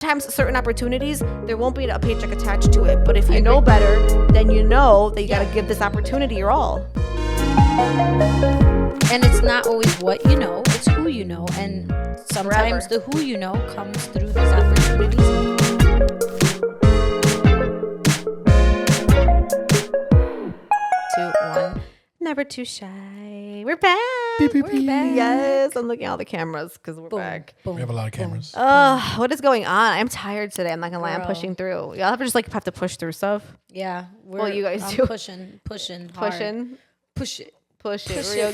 times certain opportunities, there won't be a paycheck attached to it. But if you know better, then you know that you got to give this opportunity your all. And it's not always what you know, it's who you know. And sometimes the who you know comes through these opportunities. 2, 1. Never too shy. We're back. Beep, beep, beep. Yes, I'm looking at all the cameras because we're back. We have a lot of cameras. What is going on? I'm tired today. I'm not gonna lie. I'm pushing through. Y'all ever just have to push through stuff? Yeah. You guys do. Pushing hard. Push it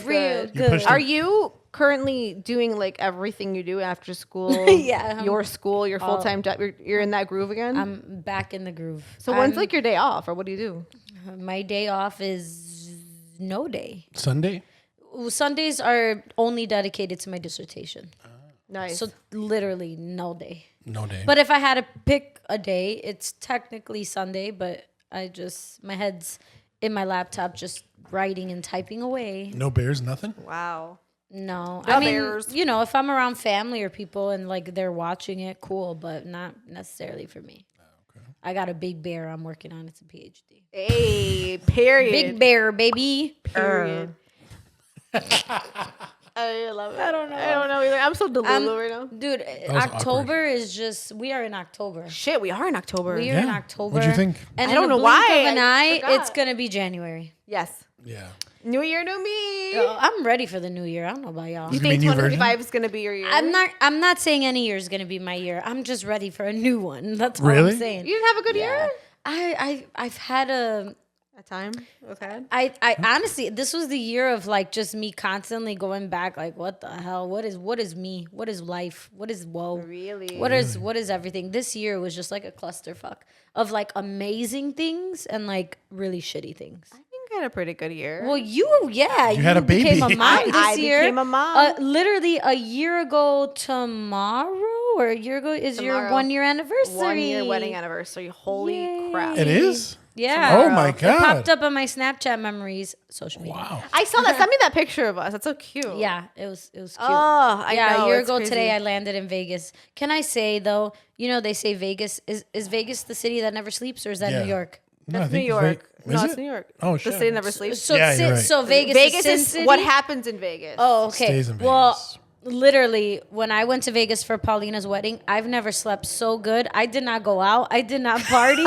real good. Are you currently doing everything you do after school? Yeah. Your school, your full-time job. You're in that groove again? I'm back in the groove. So when's your day off, or what do you do? My day off is no day. Sunday? Sundays are only dedicated to my dissertation. Nice. So literally no day. No day. But if I had to pick a day, it's technically Sunday, but my head's in my laptop just writing and typing away. No bears, nothing? Wow. No. No bears. If I'm around family or people and they're watching it, cool, but not necessarily for me. Okay. I got a big bear I'm working on. It's a PhD. Hey, period. Big bear, baby. Period. I love it. I don't know either. I'm so delulu right now. Dude, October is just, we are in October. Shit, we are in October. We are in October. What'd you think? And I don't know why. Of an eye, it's going to be January. Yes. Yeah. New year, new me. I'm ready for the new year. I don't know about y'all. You think 2025 is going to be your year? I'm not saying any year is going to be my year. I'm just ready for a new one. That's all I'm saying. You didn't have a good year? I've had a time was had. I honestly, this was the year of just me constantly going back, what the hell? What is me? What is life? What is woe? Really? What is everything? This year was just a clusterfuck of amazing things and really shitty things. I think I had a pretty good year. Well, you had a baby. became a mom this year. I became a mom. Literally a year ago tomorrow, or a year ago is your 1 year anniversary. 1 year wedding anniversary. Holy crap! It is? Yeah. Oh my God. It popped up on my Snapchat memories, social media. Wow. I saw that. Send me that picture of us. That's so cute. Yeah, it was cute. Oh, I know. A year ago crazy. today, I landed in Vegas. Can I say though? They say Vegas is Vegas the city that never sleeps, or is that New York? No, That's New York. No, it's New York. Oh, shit. The city never sleeps. So you're right. so Vegas is Sin is City? what happens in Vegas. Oh, okay. Stays in Vegas. Well, literally, when I went to Vegas for Paulina's wedding, I've never slept so good. I did not go out. I did not party.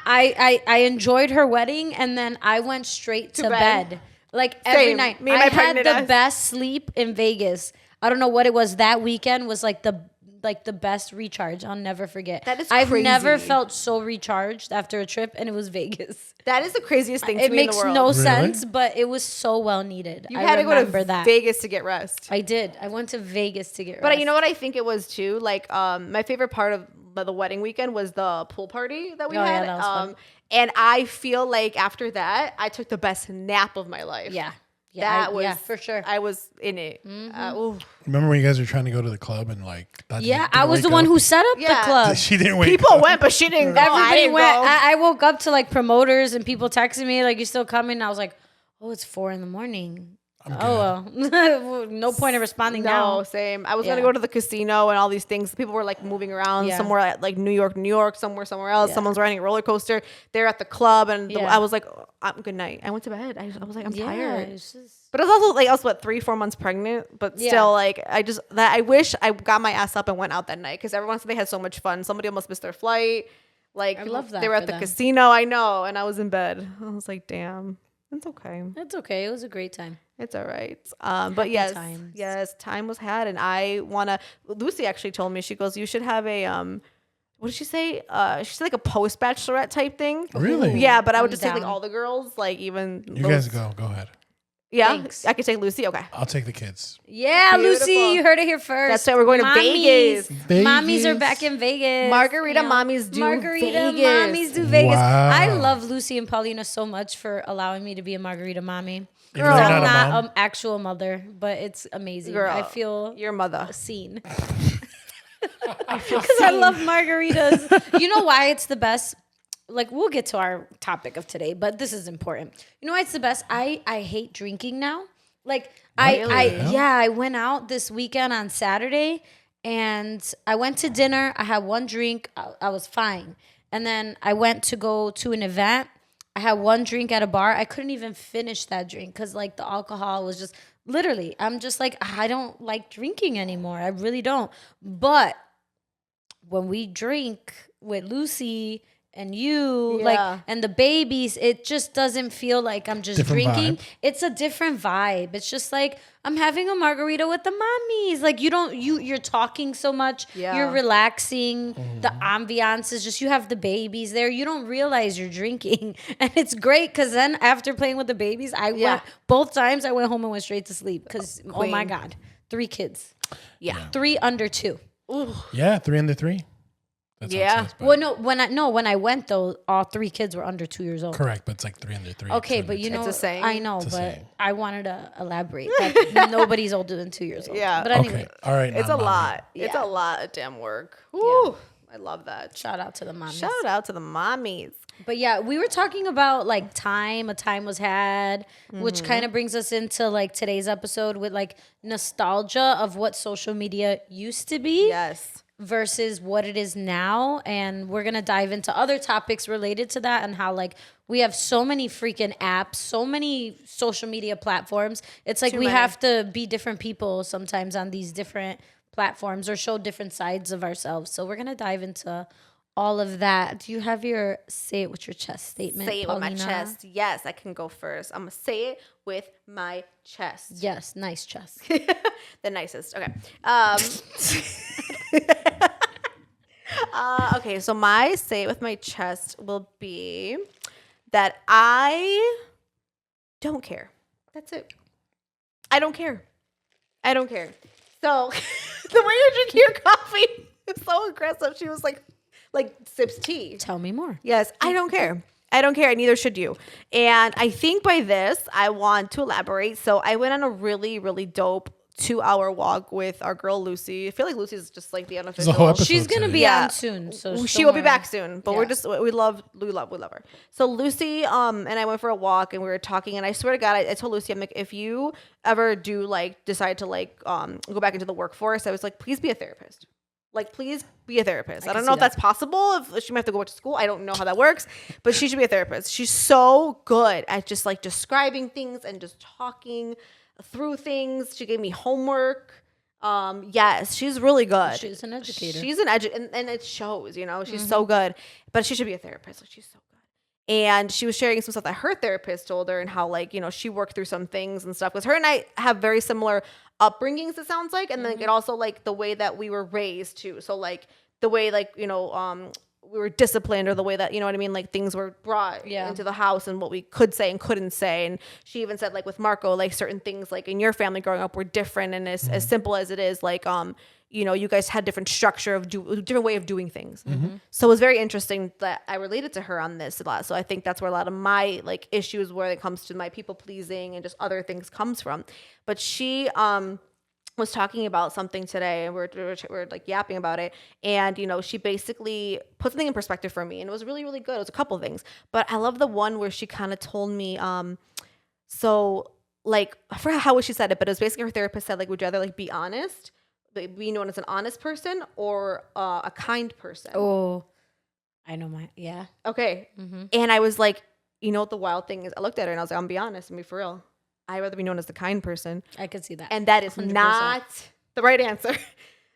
I enjoyed her wedding, and then I went straight to bed. Every Same. night. Me and my I had pregnant the ass. best sleep in Vegas. I don't know what it was. That weekend was the best recharge. I'll never forget. That is I've crazy. never felt so recharged after a trip, and it was Vegas. That is the craziest thing to It me in makes the world. no sense, but it was so well needed. You I had to go remember to that. Vegas to get rest. I did. I went to Vegas to get rest. But you know what I think it was too? My favorite part of the wedding weekend was the pool party that we had. Yeah, that was fun. And I feel like after that, I took the best nap of my life. Yeah. That was for sure. I was in it. Remember when you guys were trying to go to the club and I was the one who set up the club. She didn't wait. People went, but she didn't go. Everybody went. Go. I woke up to promoters and people texting me you still coming? I was like, oh, it's 4 a.m. Oh well, no point in responding now. No, same. I was gonna go to the casino and all these things. People were moving around. Yeah. Somewhere at New York, somewhere else. Yeah. Someone's riding a roller coaster. They're at the club, and Yeah. I was like, good night. I went to bed. I was like, I'm tired. It's just, But I was also I was 3-4 months pregnant. But still, I wish I got my ass up and went out that night because everyone said they had so much fun. Somebody almost missed their flight. I love that They were at for the them. casino. I know, and I was in bed. I was like, damn, it's okay. it's okay. It was a great time. It's all right. But yes, times. yes, time was had. And I want to, Lucy actually told me, she goes, you should have a, what did she say? She said a post-bachelorette type thing. Really? Yeah, but I would I'm just take down. all the girls, even. You guys go ahead. Yeah, Thanks. I could take Lucy. Okay. I'll take the kids. Yeah, Beautiful. Lucy, you heard it here first. That's why we're going to Vegas. Mommies are back in Vegas. Margarita mommies do Margarita Vegas. mommies do Vegas. Wow. I love Lucy and Paulina so much for allowing me to be a margarita mommy. Even though you're I'm not a not mom? an actual mother, but it's amazing. Girl, I feel your mother. seen. I feel Because I love margaritas. You know why it's the best? We'll get to our topic of today, but this is important. You know why it's the best? I hate drinking now. I went out this weekend on Saturday And I went to dinner. I had one drink. I was fine. And then I went to go to an event. I had one drink at a bar. I couldn't even finish that drink because like the alcohol was just literally, I'm just like, I don't like drinking anymore. I really don't. But when we drink with Lucy and you, like, and the babies, it just doesn't feel like I'm just Different drinking. vibe. It's a different vibe. It's just like I'm having a margarita with the mommies. Like you're talking so much. Yeah. You're relaxing. The ambiance is just, you have the babies there. You don't realize you're drinking. And it's great because then after playing with the babies, both times I went home and went straight to sleep because, oh my God, 3 kids. Yeah. 3 under 2. Ooh. Yeah, 3 under 3. That's Yeah. how it says, but- Well, when I went though, all 3 kids were under 2 years old. Correct, but it's like 3 under 3. Okay, 2 but under you 2. know, It's a saying. I know, It's a but saying. I wanted to elaborate that nobody's older than 2 years old. Yeah. But anyway, Okay, all right. It's a non-mommy. lot. It's Yeah. a lot of damn work. Woo. I love that. shout out to the mommies. Shout out to the mommies. But yeah, we were talking about like time, a time was had, which kind of brings us into like today's episode with like nostalgia of what social media used to be. Yes. Versus what it is now. And we're going to dive into other topics related to that and how like we have so many freaking apps, so many social media platforms. It's like Too we many. have to be different people sometimes on these different platforms or show different sides of ourselves. So we're going to dive into all of that. Do you have your say it with your chest statement? Say it with my Paulina? chest. Yes, I can go first. I'm going to say it with my chest. Yes, nice chest. The nicest. Okay. Okay, so my say it with my chest will be that I don't care. That's it. I don't care. I don't care. So the way you're drinking your coffee is so aggressive. She was like sips tea. Tell me more. Yes, I don't care. I don't care. Neither should you. And I think by this, I want to elaborate. So I went on a really, really dope 2-hour walk with our girl Lucy. I feel like Lucy's just like the unofficial. whole episode She's going to today. be Yeah. on soon. So She will be don't back worry. soon, but Yeah. we love her. So Lucy, and I went for a walk and we were talking, and I swear to God, I told Lucy, I'm like, if you ever do like decide to like go back into the workforce, I was like, please be a therapist. Like, please be a therapist. I don't see know if that. that's possible. If she might have to go back to school, I don't know how that works, but she should be a therapist. She's so good at just like describing things and just talking through things. She gave me homework. Yes, she's really good. She's an educator. She's an and it shows, you know, she's so good, but she should be a therapist. Like, she's so good. And she was sharing some stuff that her therapist told her and how, like, you know, she worked through some things and stuff. Because her and I have very similar upbringings, it sounds like. And then it also, like, the way that we were raised, too. So, like, the way, like, you know, we were disciplined, or the way that, you know what I mean? Like, things were brought into the house and what we could say and couldn't say. And she even said, like, with Marco, like, certain things, like, in your family growing up were different. And as simple as it is, like, you know, you guys had different structure of different way of doing things. So it was very interesting that I related to her on this a lot. So I think that's where a lot of my like issues where it comes to my people pleasing and just other things comes from. But she was talking about something today, and we're like yapping about it. And, you know, she basically put something in perspective for me, and it was really, really good. It was a couple of things, but I love the one where she kind of told me, so like, I forgot how she said it, but it was basically her therapist said, like, would you rather like be honest, be known as an honest person, or a kind person? Oh, I know yeah. Okay. And I was like, you know what the wild thing is? I looked at her and I was like, I'm be honest, I'm be for real. I'd rather be known as the kind person. I could see that. And that is 100%. not the right answer.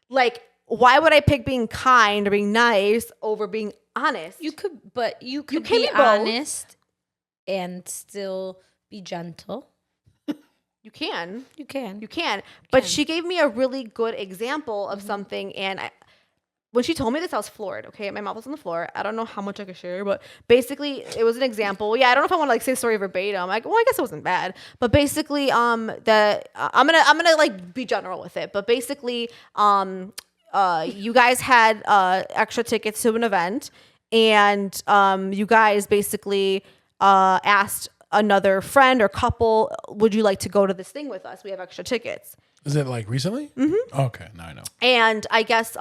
Like, why would I pick being kind or being nice over being honest? You could can be be both. honest and still be gentle. You can. You can. You can. But she gave me a really good example of something. And when she told me this, I was floored. Okay. My mouth was on the floor. I don't know how much I could share, but basically it was an example. Yeah. I don't know if I want to like say the story verbatim. Like, well, I guess it wasn't bad, but basically, I'm gonna like be general with it. But basically, you guys had extra tickets to an event, and you guys basically asked another friend or couple, would you like to go to this thing with us? We have extra tickets. Is it like recently? Mm-hmm. Okay, now I know. And I guess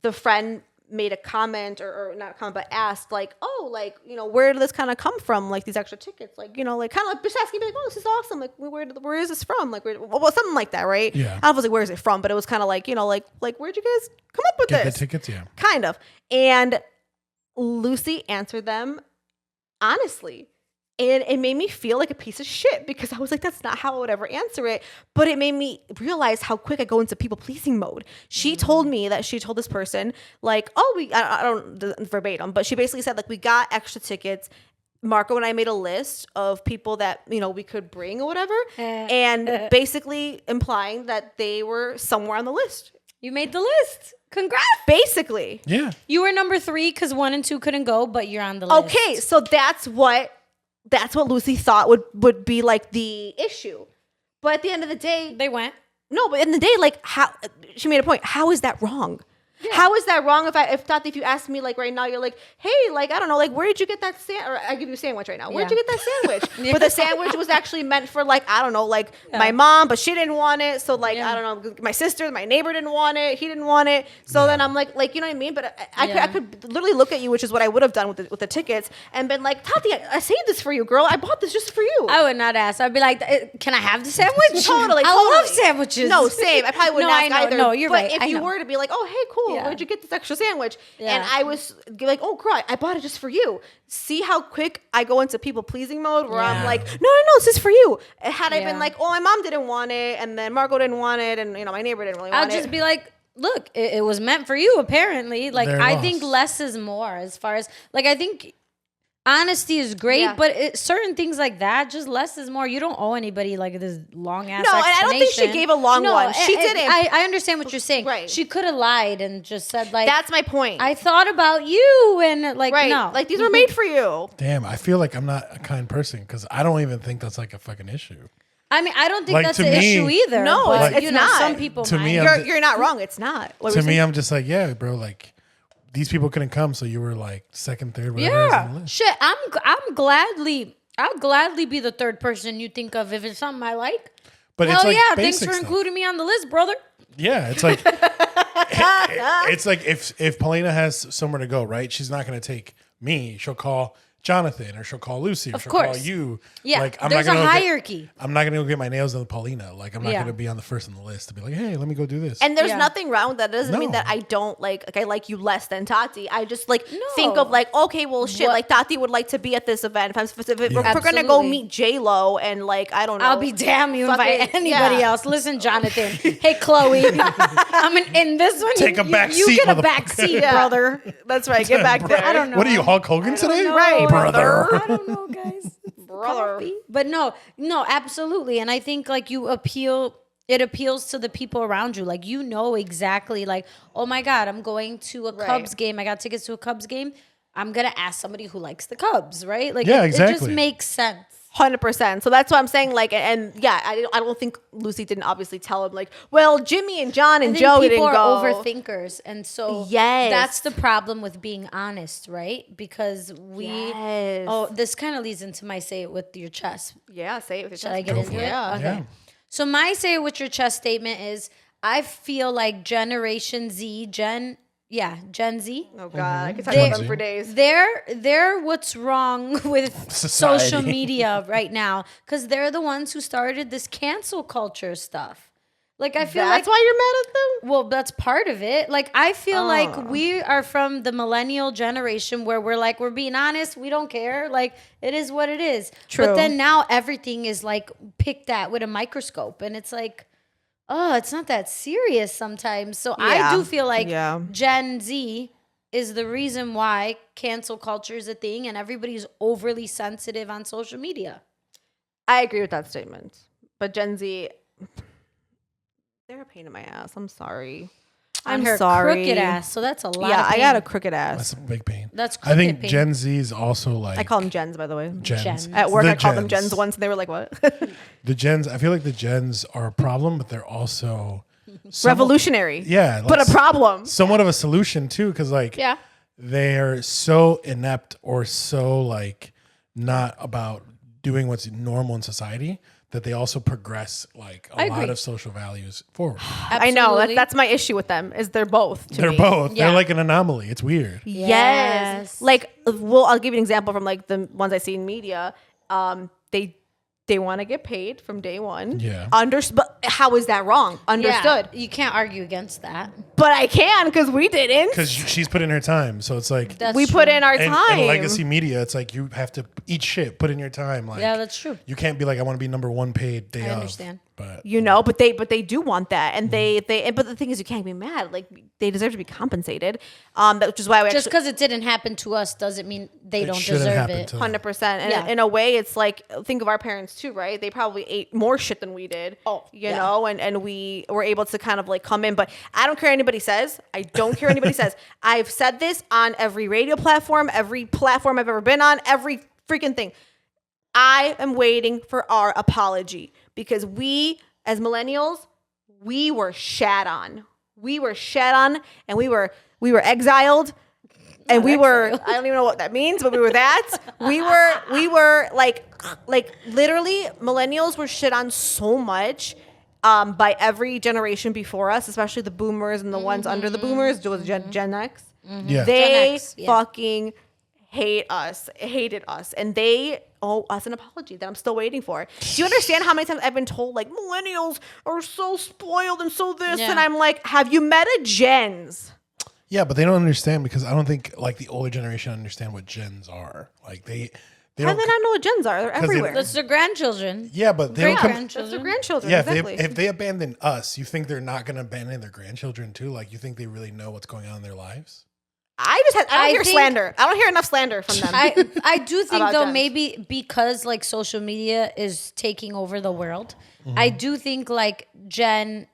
the friend made a comment or not comment, but asked like, oh, like, you know, where did this kind of come from? Like these extra tickets, like, you know, like kind of like just asking me like, oh, this is awesome. Like, where is this from? Like, well, something like that, right? Yeah. I was like, where is it from? But it was kind of like, you know, like where'd you guys come up with Get this? the tickets, yeah. Kind of. And Lucy answered them honestly. And it made me feel like a piece of shit because I was like, that's not how I would ever answer it. But it made me realize how quick I go into people pleasing mode. She told me that she told this person, like, oh, I don't verbatim, but she basically said, like, we got extra tickets. Marco and I made a list of people that, you know, we could bring or whatever. And basically implying that they were somewhere on the list. You made the list. Congrats. Basically. Yeah. You were number 3 because 1 and 2 couldn't go, but you're on the list. Okay, so that's what Lucy thought would be like the issue. But at the end of the day, They went. no, but in the day, like how she made a point. How is that wrong? Yeah. How is that wrong if you ask me like right now, you're like, hey, like, I don't know, like, where did you get that or I give you a sandwich right now. Where'd you get that sandwich? But the sandwich was actually meant for like, I don't know, like my mom, but she didn't want it. So like, I don't know, my sister, my neighbor didn't want it. He didn't want it. So then I'm like, you know what I mean? But I could literally look at you, which is what I would have done with the tickets and been like, Tati, I saved this for you, girl. I bought this just for you. I would not ask. I'd be like, can I have the sandwich? Totally. I love sandwiches. No, same. I probably wouldn't ask either. No, you're but right. If you were to be like, oh, hey, cool, where'd you get this extra sandwich? And I was like, oh, girl, I bought it just for you. See how quick I go into people pleasing mode where I'm like, no, this is for you. Had I been like, oh, my mom didn't want it, and then Margot didn't want it, and you know, my neighbor didn't really want it. I'll just be like, look, it was meant for you, apparently. Like, They're I lost. think less is more as far as, like, I think honesty is great, but certain things like that, just less is more. You don't owe anybody like this long ass. No, and I don't think she gave a long one. She didn't. I understand what you're saying. Right. She could have lied and just said like, that's my point. I thought about you and like no, like these were made for you. Damn, I feel like I'm not a kind person because I don't even think that's like a fucking issue. I mean, I don't think Like, that's to an me- issue either. No, but, it's you know, not. some people To might. me, You're not wrong. It's not. What To were you me, saying? I'm just like, yeah, bro, like these people couldn't come, so you were like second, third, whatever. is on the list. Shit, I'll gladly be the third person you think of if it's something I like. But Hell it's like yeah, thanks basic for stuff. including me on the list, brother. Yeah, it's like it's like if Paulina has somewhere to go, right? She's not going to take me. She'll call Jonathan or she'll call Lucy or Of she'll call course. you. Yeah, like, I'm there's not a gonna hierarchy. I'm not going to go get my nails done with Paulina. Like I'm not Yeah. going to be on the first on the list to be like, hey, let me go do this. And there's Yeah. nothing wrong with that. It doesn't mean No. that I don't like I like you less than Tati. I just like No. think of like, okay, well shit, What- like Tati would like to be at this event. If we're gonna go Absolutely. meet J-Lo and like I don't know. I'll be damn you invite fucking- anybody yeah. else. Listen, Jonathan. Hey, Chloe. I'm in this one. Take a back you seat, get a back motherfucker. seat, Yeah. brother. That's right. Get back there. I don't know. What are you, Hulk Hogan today? know. Right, brother. I don't know, guys. Brother. Coffee. But no, absolutely. And I think like it appeals to the people around you. Like, you know exactly like, oh my God, I'm going to a Cubs game. I got tickets to a Cubs game. I'm going to ask somebody who likes the Cubs, right? Like, Yeah, it just exactly. makes sense. 100%. So that's what I'm saying. Like, and yeah, I don't think Lucy didn't obviously tell him like, well, Jimmy and John and I think Joe people didn't are go. overthinkers, and so Yes. that's the problem with being honest, right? Because Yes. this kind of leads into my say it with your chest. Yeah, say it with your Should I chest. get Go into for it? it. Yeah. Okay. Yeah. So my say it with your chest statement is, I feel like Generation Z, Gen Z. Oh God, I could talk They- about them for days. They're what's wrong with Society. social media right now, because they're the ones who started this cancel culture stuff. Like, I feel That's like why you're mad at them. well, that's part of it. Like, I feel like we are from the millennial generation where we're like, we're being honest. We don't care. Like, it is what it is. True. But then now everything is like picked at with a microscope. And it's like, oh, it's not that serious sometimes. So I Yeah. do feel like Yeah. Gen Z is the reason why cancel culture is a thing and everybody's overly sensitive on social media. I agree with that statement. But Gen Z, they're a pain in my ass. I'm sorry. On I'm her sorry. crooked ass. So that's a lot Yeah, of I pain. got a crooked That's ass. a big pain. That's I think crooked pain. Gen Z is also like I call them Gens, by the way. Gens. Gens. At work, The I called them Gens. Gens once, and they were like, "What?" The Gens. I feel like the Gens are a problem, but they're also Revolutionary. Yeah, but like a problem. somewhat of a solution too, because like Yeah. they're so inept or so like not about doing what's normal in society that they also progress like a lot of social values forward. I know Absolutely. that's my issue with them is they're both. They're me. both. Yeah. They're like an anomaly. It's weird. Yes. Like, well, I'll give you an example from like the ones I see in media. They want to get paid from day one. Yeah. But how is that wrong? Understood. Yeah, you can't argue against that. But I can because we didn't. Because she's put in her time. So it's like, That's We true. put in our and time. legacy media, it's like you have to eat shit, put in your time. Like, Yeah, that's true. you can't be like, I want to be number one paid day I of. understand. But But they do want that, and but the thing is, you can't be mad. Like they deserve to be compensated. Which is why we Just because it didn't happen to us doesn't mean they don't shouldn't deserve happen it. to them. 100%. And Yeah. in a way, it's like think of our parents too, right? They probably ate more shit than we did. You know, and we were able to kind of like come in. But I don't care what anybody says. I don't care what anybody says. I've said this on every radio platform, every platform I've ever been on, every freaking thing. I am waiting for our apology because we, as millennials, we were shat on. We were shat on, and we were exiled, and we were. I don't even know what that means, but we were that. We were like literally, millennials were shit on so much. By every generation before us, especially the boomers and the ones under the boomers, was Gen X. yeah. They Gen X, yeah. fucking hated us, and they owe us an apology that I'm still waiting for. Do you understand how many times I've been told like millennials are so spoiled and so this, Yeah. and I'm like, have you met a Gens? Yeah, but they don't understand because I don't think like the older generation understand what gens are. Like they How don't. do they not know what Gens are? They're they- everywhere. That's their grandchildren. Yeah, but they don't come. That's their Grandchildren. grandchildren. Yeah, Exactly. if they abandon us, you think they're not going to abandon their grandchildren too? Like you think they really know what's going on in their lives? I don't I hear think- slander. I don't hear enough slander from them. I do think About though Gens. maybe because like social media is taking over the world, I do think like Gen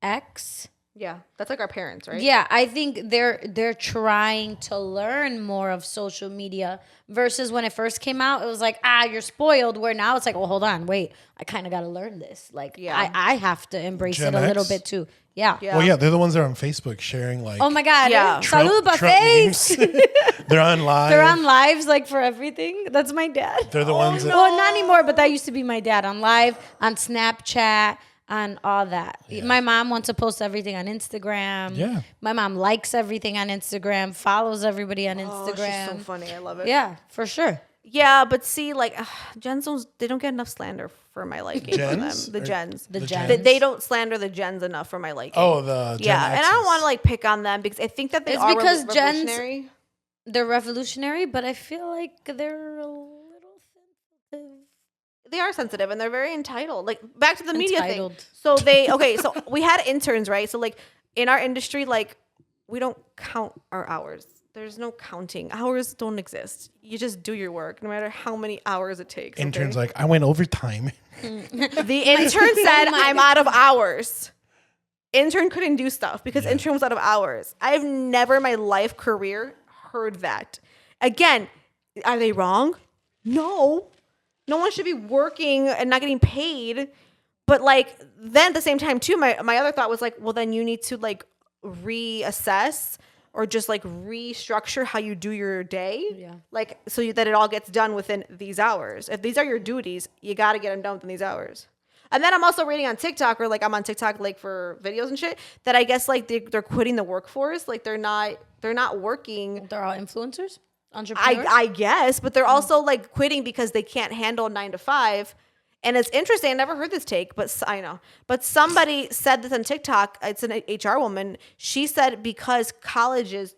X. yeah, that's like our parents, right? Yeah, I think they're trying to learn more of social media versus when it first came out, it was like, you're spoiled. Where now it's like, well, hold on, wait, I kind of got to learn this. Like, Yeah. I have to embrace Gen it a little X? bit too. Yeah. Yeah. Well, yeah, they're the ones that are on Facebook sharing like. Oh my God. Yeah. Salud buffets. They're on live. They're on lives like for everything. That's my dad. They're the ones that. Well, not anymore, but that used to be my dad on live, on Snapchat, on all that. My mom wants to post everything on Instagram. Yeah. My mom likes everything on Instagram, follows everybody on Oh, she's Instagram. so funny. I love it. Yeah, for sure. Yeah, but see, like Gens, they don't get enough slander for my liking. For them. Gens? The Or- Gens. The The Gens. They don't slander the Gens enough for my liking. Oh, the Gen yeah, and I don't Xs. want to like pick on them because I think that they It's are because Gens- revolutionary. They're revolutionary, but I feel like they're a little sensitive. They are sensitive and they're very entitled. Like back to the media thing. Entitled. So so we had interns, right? So like in our industry, like we don't count our hours. There's no counting. Hours don't exist. You just do your work, no matter how many hours it takes. okay? Interns like I went overtime. The intern said, I'm out of hours. Intern couldn't do stuff because intern was out of hours. I've never in my life career heard that. Again, are they wrong? No. No one should be working and not getting paid. But like then at the same time too, my other thought was like, well then you need to like reassess or just like restructure how you do your day. Yeah. Like that it all gets done within these hours. If these are your duties, you got to get them done within these hours. And then I'm also reading on TikTok, or like I'm on TikTok like for videos and shit, that I guess like they're quitting the workforce. Like they're not working. They're all influencers, entrepreneurs. I guess, but they're also like quitting because they can't handle 9 to 5. And it's interesting. I never heard this take, but I know. But somebody said this on TikTok. It's an HR woman. She said because colleges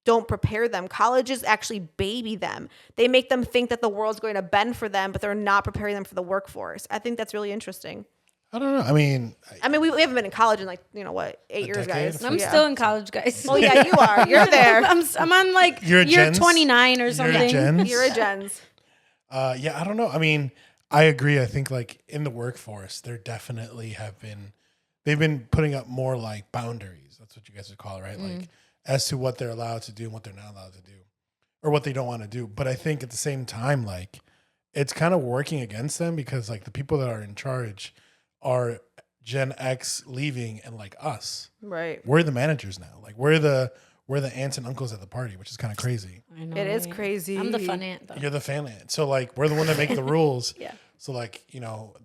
don't prepare them. Colleges actually baby them. They make them think that the world's going to bend for them, but they're not preparing them for the workforce. I think that's really interesting. I don't know. I mean, We haven't been in college in like, 8 years, decade? guys. I'm Yeah. still in college, guys. Oh yeah, you are. You're there. I'm on like You're a year gens? 29 or You're a something. gens? You're a Gens. Yeah, I don't know. I mean, I agree. I think like in the workforce, there definitely they've been putting up more like boundaries. That's what you guys would call it, right? Like as to what they're allowed to do and what they're not allowed to do or what they don't want to do. But I think at the same time, like it's kind of working against them because like the people that are in charge are Gen X leaving and like us. Right. We're the managers now. Like we're we're the aunts and uncles at the party, which is kind of crazy. I know, It is right? crazy. I'm the fun aunt, though. You're the fan aunt. So like we're the one that make the rules. Yeah. So like,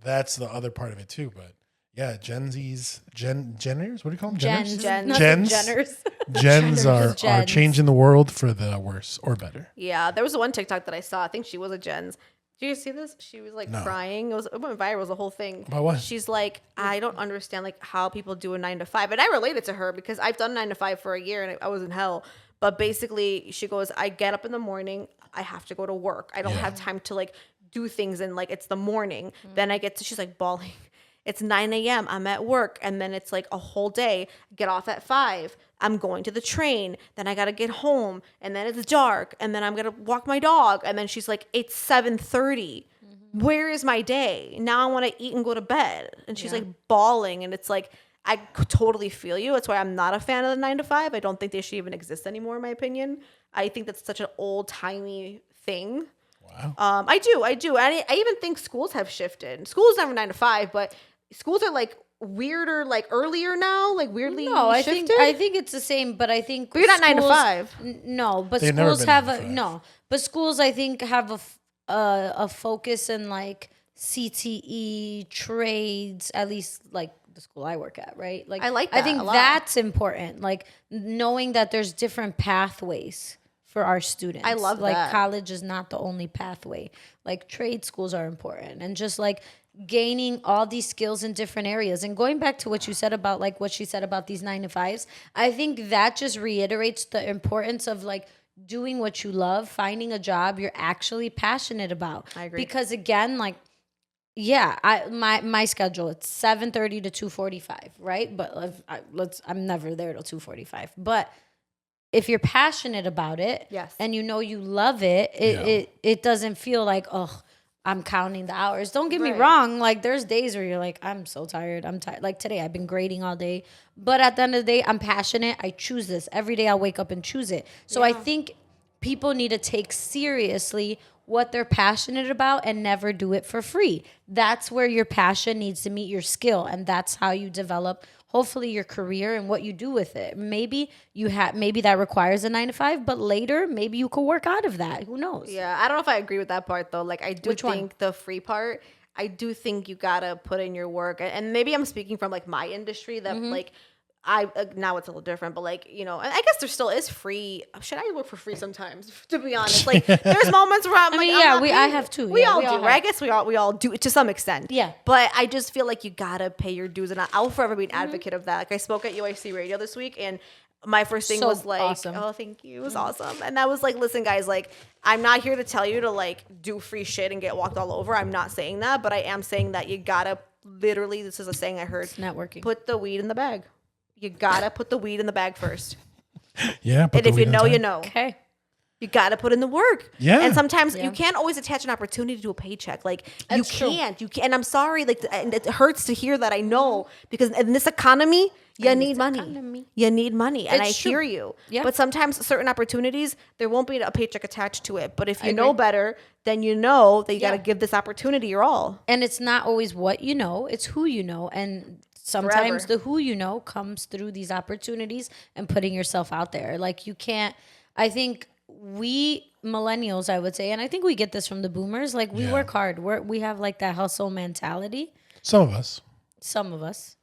that's the other part of it too. But yeah, Jenners, what do you call them? Gens. Gens. Not the Gens? Jenners. Gens are Gens. changing the world for the worse or better. Yeah, there was one TikTok that I saw. I think she was a Jen's. Did you see this? She was like No. crying. It went viral. It was the whole thing. About what? She's like, I don't understand like how people do a 9 to 5, and I related to her because I've done 9 to 5 for a year and I was in hell. But basically, she goes, I get up in the morning. I have to go to work. I don't have time to like do things, and like it's the morning. Then I get to. She's like bawling. It's 9 a.m. I'm at work, and then it's like a whole day. Get off at 5. I'm going to the train. Then I gotta get home, and then it's dark, and then I'm gonna walk my dog. And then she's like, it's 7:30. Where is my day? Now I want to eat and go to bed. And she's like bawling, and it's like I totally feel you. That's why I'm not a fan of the 9 to 5. I don't think they should even exist anymore, in my opinion. I think that's such an old timey thing. Wow. I do. I even think schools have shifted. School's never 9 to 5, but schools are like weirder, like earlier now, like weirdly No, I shifted. think it's the same, but I think But you're not 9 to schools- 5. No, but They've never schools been have 9 to 5. no, but schools I think have a focus in like CTE trades, at least like the school I work at, right? Like I like I that think a lot. that's important, like knowing that there's different pathways for our students. I love like that. college is not the only pathway. Like trade schools are important, and just like gaining all these skills in different areas. And going back to what you said about like what she said about these 9 to 5s, I think that just reiterates the importance of like doing what you love, finding a job you're actually passionate about. I agree. Because again, like yeah, my schedule, it's 7:30 to 2:45, right? But I'm never there till 2:45. But if you're passionate about it, Yes. and you know you love it, it doesn't feel like, oh, I'm counting the hours. Don't get me Right. wrong. Like there's days where you're like, I'm so tired. I'm tired. Like today, I've been grading all day. But at the end of the day, I'm passionate. I choose this. Every day I'll wake up and choose it. So I think people need to take seriously what they're passionate about and never do it for free. That's where your passion needs to meet your skill. And that's how you develop hopefully your career and what you do with it. Maybe maybe that requires a 9 to 5, but later maybe you could work out of that. Who knows? Yeah, I don't know if I agree with that part though. Like I do Which one? think the free part, I do think you gotta put in your work. And maybe I'm speaking from like my industry that like now it's a little different, but like, and I guess there still is free. Should I work for free sometimes? To be honest, like there's moments where I'm mean, like, yeah, I'm not I paying- have too. We Yeah, all we all do, right? I have. guess we all do to some extent. Yeah. But I just feel like you gotta pay your dues, and I'll forever be an advocate of that. Like I spoke at UIC Radio this week, and my first thing So was like, awesome. oh, thank you. It was awesome. And that was like, listen, guys, like, I'm not here to tell you to like do free shit and get walked all over. I'm not saying that, but I am saying that you gotta literally, this is a saying I heard, Networking. put the weed in the bag. You gotta put the weed in the bag first. Yeah. And if you know, you know. Okay. You gotta put in the work. Yeah. And sometimes you can't always attach an opportunity to a paycheck. Like That's true. you can't. And I'm sorry, like and it hurts to hear that, I know, because in this economy, you need money. economy. You need money. And It's I true. hear you. Yeah. But sometimes certain opportunities, there won't be a paycheck attached to it. But if you know agree. better, then you know that you gotta Yeah. give this opportunity your all. And it's not always what you know, it's who you know. And sometimes Forever. the who you know comes through these opportunities and putting yourself out there. Like you can't, I think we millennials, I would say, and I think we get this from the boomers, like we Yeah. work hard. We have like that hustle mentality. Some of us. Some of us.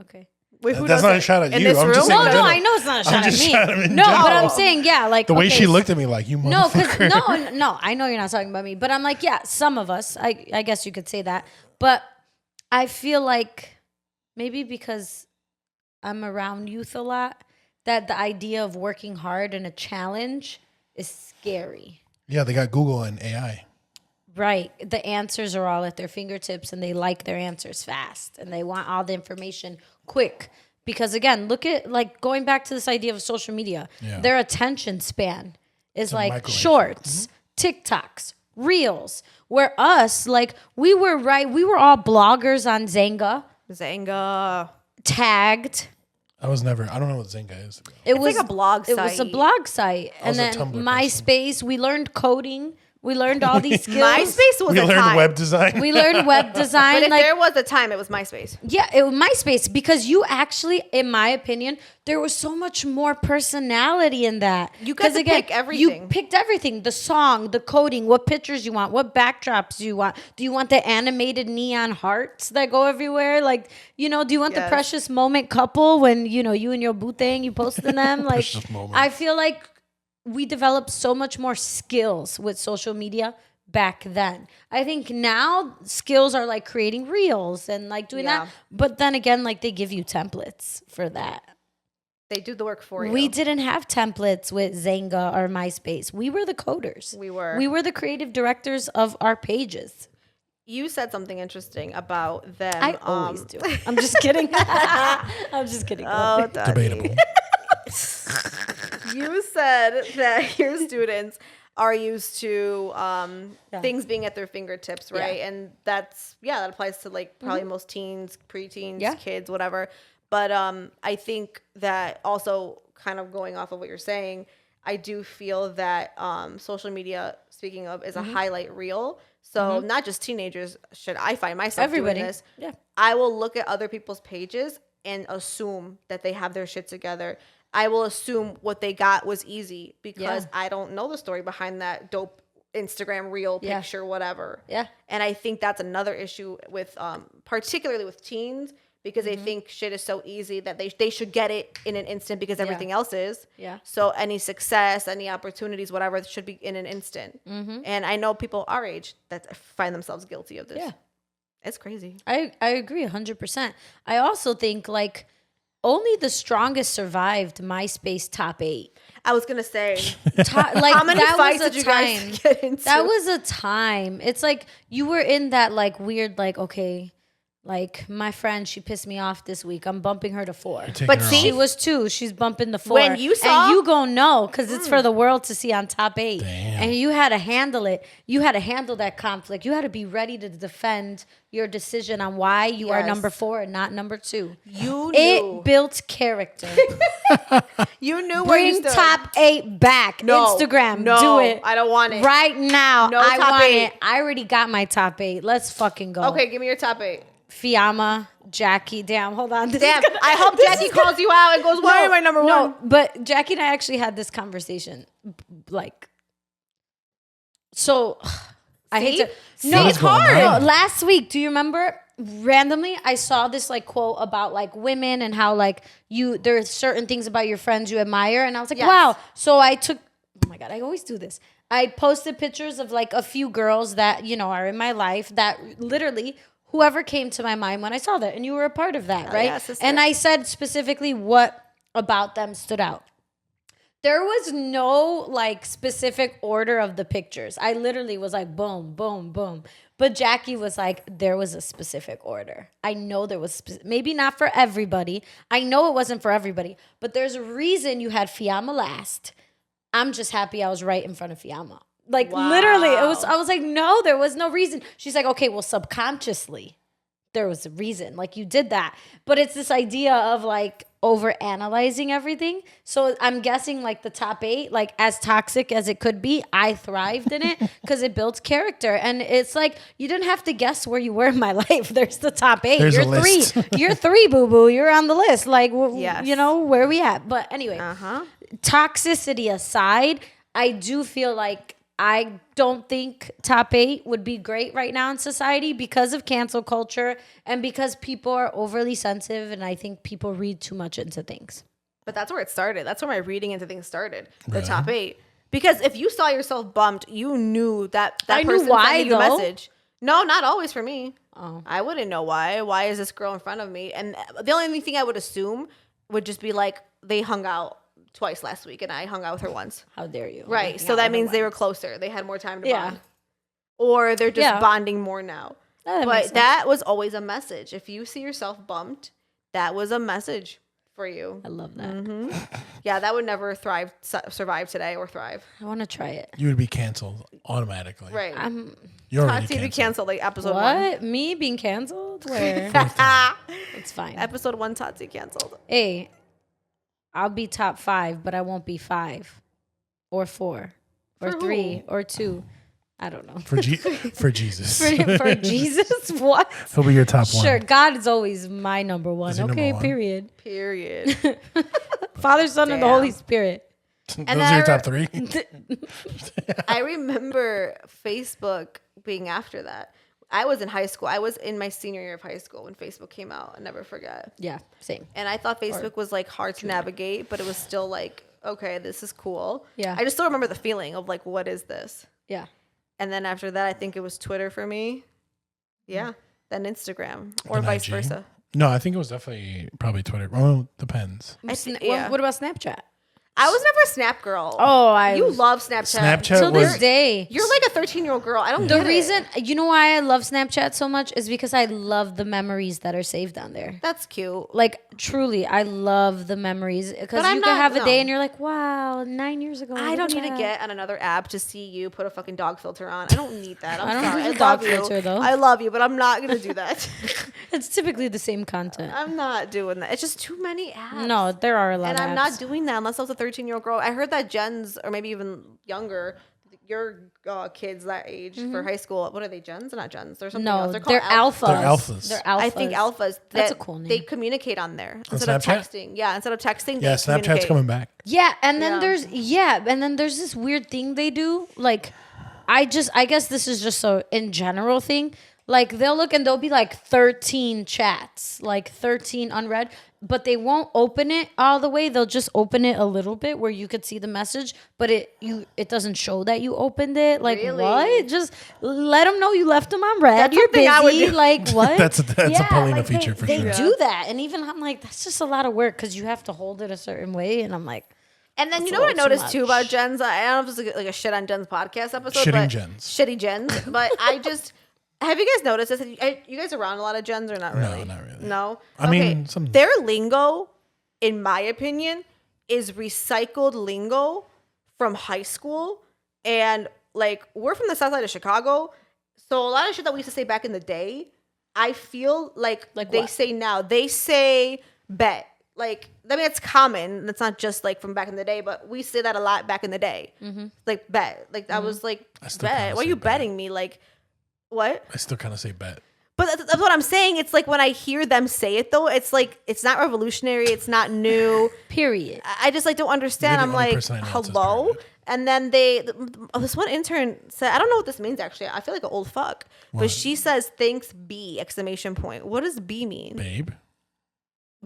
Okay. Wait, who That's does not it? a shot at In you. this I'm room? just saying No, in no, general. I know it's not a shot at just me. shouting in No, but general. I'm saying, yeah, like The way okay, she looked at me like, you No, because motherfucker. no, I know you're not talking about me, but I'm like, yeah, some of us, I guess you could say that, but I feel like maybe because I'm around youth a lot, that the idea of working hard and a challenge is scary. Yeah, they got Google and AI. Right. The answers are all at their fingertips and they like their answers fast and they want all the information quick. Because again, look at like going back to this idea of social media, Yeah. their attention span is a like microwave. shorts, TikToks, reels. Where us, like we were all bloggers on Zanga. tagged. I don't know what Zynga is. It It's was like a blog It was a site. blog site. was And a then Tumblr MySpace, we learned coding We learned all these skills. MySpace was We a learned time. web design. We learned web design. But if like, there was a time, it was MySpace. yeah, it was MySpace because you actually, in my opinion, there was so much more personality in that. You got to pick everything. You picked everything: the song, the coding, what pictures you want, what backdrops you want. Do you want the animated neon hearts that go everywhere? Like, do you want the Yes. precious moment couple when you and your boo thing you posting them? Like, Precious moment. I feel like we developed so much more skills with social media back then. I think now skills are like creating reels and like doing that. But then again, like they give you templates for that. They do the work for you. We didn't have templates with Zynga or MySpace. We were the coders. We were. We were the creative directors of our pages. You said something interesting about them. I always do. I'm just kidding. I'm just kidding. Oh, Dottie. Debatable. You said that your students are used to things being at their fingertips, right? Yeah. And that applies to like probably most teens, preteens, Yeah. kids, whatever. But I think that also kind of going off of what you're saying, I do feel that social media, speaking of, is a highlight reel. So not just teenagers, should I find myself Everybody. doing this, Yeah. I will look at other people's pages and assume that they have their shit together. I will assume what they got was easy because I don't know the story behind that dope Instagram reel picture, whatever. Yeah. And I think that's another issue with, particularly with teens, because they think shit is so easy that they should get it in an instant because everything else is. Yeah. So any success, any opportunities, whatever, should be in an instant. And I know people our age that find themselves guilty of this. Yeah. It's crazy. I agree 100%. I also think like only the strongest survived MySpace top 8. I was going to say, Like how many that fights was a did you time. guys get into? That was a time. It's like you were in that like weird like okay, like my friend, she pissed me off this week. I'm bumping her to 4. But her see, off. She was 2. She's bumping the 4. When you saw- and you gon' know because it's for the world to see on top 8. Damn. And you had to handle it. You had to handle that conflict. You had to be ready to defend your decision on why you are Yes. number 4 and not number 2. You knew. It built character. You knew where you Bring stood. top 8 back. No, Instagram, no, do it. I don't want it. Right now. No I top want 8. it. I already got my top 8. Let's fucking go. Okay, give me your top 8. Fiamma, Jackie. Damn, hold on. This is Damn, gonna- I hope this Jackie is gonna- calls you out and goes, why am I number 1? No, but Jackie and I actually had this conversation. Like, so I hate to. See, No, it's What's going hard. on? No, last week, do you remember? Randomly, I saw this like quote about like women and how like there's certain things about your friends you admire, and I was like, Yes. wow. So I took. Oh my god, I always do this. I posted pictures of like a few girls that are in my life that literally whoever came to my mind when I saw that, and you were a part of that, right? yeah, sister. And I said specifically what about them stood out. There was no like specific order of the pictures. I literally was like boom, boom, boom. But Jackie was like, there was a specific order. I know there was, maybe not for everybody. I know it wasn't for everybody, but there's a reason you had Fiamma last. I'm just happy I was right in front of Fiamma. Like literally, I was like, no, there was no reason. She's like, okay, well, subconsciously, there was a reason. Like you did that. But it's this idea of like over analyzing everything. So I'm guessing like the top 8, like as toxic as it could be, I thrived in it because it built character. And it's like you didn't have to guess where you were in my life. There's the top 8. There's You're a list. 3. You're 3, boo boo. You're on the list. Like Yes. where we at? But anyway, toxicity aside, I do feel like I don't think top 8 would be great right now in society because of cancel culture and because people are overly sensitive, and I think people read too much into things. But that's where it started. That's where my reading into things started. The top 8. Because if you saw yourself bumped, you knew that I knew person why, sending you a though. message. No, not always for me. Oh. I wouldn't know why. Why is this girl in front of me? And the only thing I would assume would just be like they hung out twice last week and I hung out with her once. How dare you? Right. So that means they were closer. They had more time to Yeah. bond. Or they're just Yeah. bonding more now. That makes But sense. that was always a message. If you see yourself bumped, that was a message for you. I love that. Yeah, that would never survive today or thrive. I want to try it. You would be canceled automatically. Right. You're Tati already be canceled. canceled like episode 1. What? Me being canceled? Where? It's fine. Episode 1 Tati canceled. Hey, I'll be top 5, but I won't be 5 or 4 or For 3 who? or 2. I don't know. For Jesus. For Jesus, what? He'll be your top one. Sure, God is always my number one. Is he Okay, number one? period. Period. Father, Son, and the Damn. Holy Spirit. Those then are your I top three. I remember Facebook being after that. I was in high school. I was in my senior year of high school when Facebook came out. I'll never forget. Yeah, same. And I thought Facebook was like hard to navigate, but it was still like, okay, this is cool. Yeah. I just still remember the feeling of like, what is this? Yeah. And then after that, I think it was Twitter for me. Yeah. Then Instagram or Then vice IG. versa. No, I think it was definitely probably Twitter. Well, depends. Yeah. What about Snapchat? I was never a Snap girl. Oh, You love Snapchat. Snapchat till was this day. You're like a 13-year-old girl. I don't The get reason, it. you know why I love Snapchat so much is because I love the memories that are saved on there. That's cute. Like, truly, I love the memories because But I'm you can not- have a day no. and you're like, wow, 9 years ago. I look don't at need to that. get on another app to see you put a fucking dog filter on. I don't need that. I'm I don't sorry. use a I dog love you. filter, though. I love you, but I'm not gonna do that. It's typically the same content. I'm not doing that. It's just too many apps. No, there are a lot And of I'm apps. not doing that unless I was a 13-year-old girl. I heard that Gens, or maybe even younger, your kids that age for high school, what are they, Gens or not Gens? There's something No, else. they're called alphas. They're alphas. They're alphas. I think alphas. That's that a cool name. They communicate on there instead of Snapchat? texting. Yeah, instead of texting. Yeah, they Snapchat's communicate. coming back. Yeah, and then Yeah. there's this weird thing they do. Like, I guess this is just a in general thing. Like, they'll look and there'll be like 13 chats, like 13 unread, but they won't open it all the way. They'll just open it a little bit where you could see the message, but it doesn't show that you opened it. Like, Really? what? Just let them know you left them on red. That's You're something I would busy. do. Like, what? That's a Paulina like, feature for they sure. do that, and even I'm like, that's just a lot of work because you have to hold it a certain way, and I'm like. And then That's you a know what I little too noticed too about much. Gens? I don't know if it's like a shit on Gens podcast episode. Shitting but Gens. Shitty Gens. But I just have you guys noticed this? You guys around a lot of Gens or not really? No, not really. No. I mean, some- their lingo, in my opinion, is recycled lingo from high school, and like we're from the south side of Chicago, so a lot of shit that we used to say back in the day, I feel like they what? say now. They say bet. Like, I mean, it's common. That's not just like from back in the day, but we say that a lot back in the day. Like bet. Like I was like I still kinda bet. Why are say you bet. betting me? Like what? I still kind of say bet. But that's what I'm saying. It's like when I hear them say it though, it's like it's not revolutionary. It's not new. Period. I just like don't understand. You're the I'm only like, person I know that says hello. period. And then this one intern said, I don't know what this means actually. I feel like an old fuck. But she says, thanks B, exclamation point. What does B mean? Babe.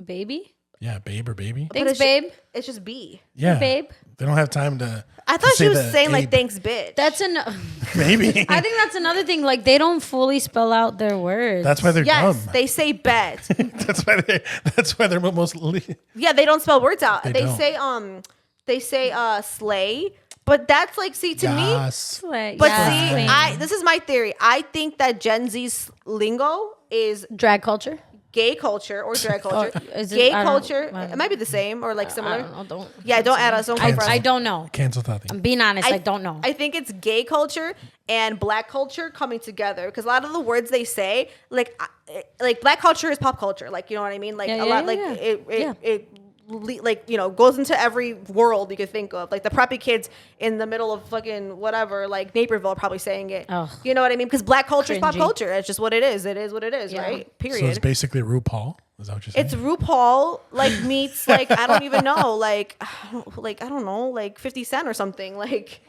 Baby? Yeah, babe or baby. But Thanks, it's babe. It's just B. Yeah, babe. They don't have time to. I to thought say she was the saying like abe. thanks bitch. That's Maybe. I think that's another thing. Like, they don't fully spell out their words. That's why they're yes, dumb. they say bet. That's why they're most. Yeah, they don't spell words out. They They don't. say slay, but that's like see to me. Yes. Like, But yeah. see, this is my theory. I think that Gen Z's lingo is drag culture. gay culture or drag culture. is it- Gay I don't- culture. I don't it might be the same or like I similar. don't know. Yeah, don't add us. Don't come for us. I don't know. Cancel that I'm thing. being honest. I don't know. I think it's gay culture and black culture coming together because a lot of the words they say, like black culture is pop culture. Like you know what I mean? Like Yeah, a yeah, lot, yeah, like yeah. it like you know goes into every world you could think of. Like the preppy kids in the middle of fucking whatever, like Naperville, are probably saying it. Ugh. You know what I mean? Because black culture is pop Cringy. culture. It's just what it is. It is what it is, Yeah. right? Period. So it's basically RuPaul. Is that what you're saying? It's RuPaul like meets like I don't even know like I don't know like 50 Cent or something like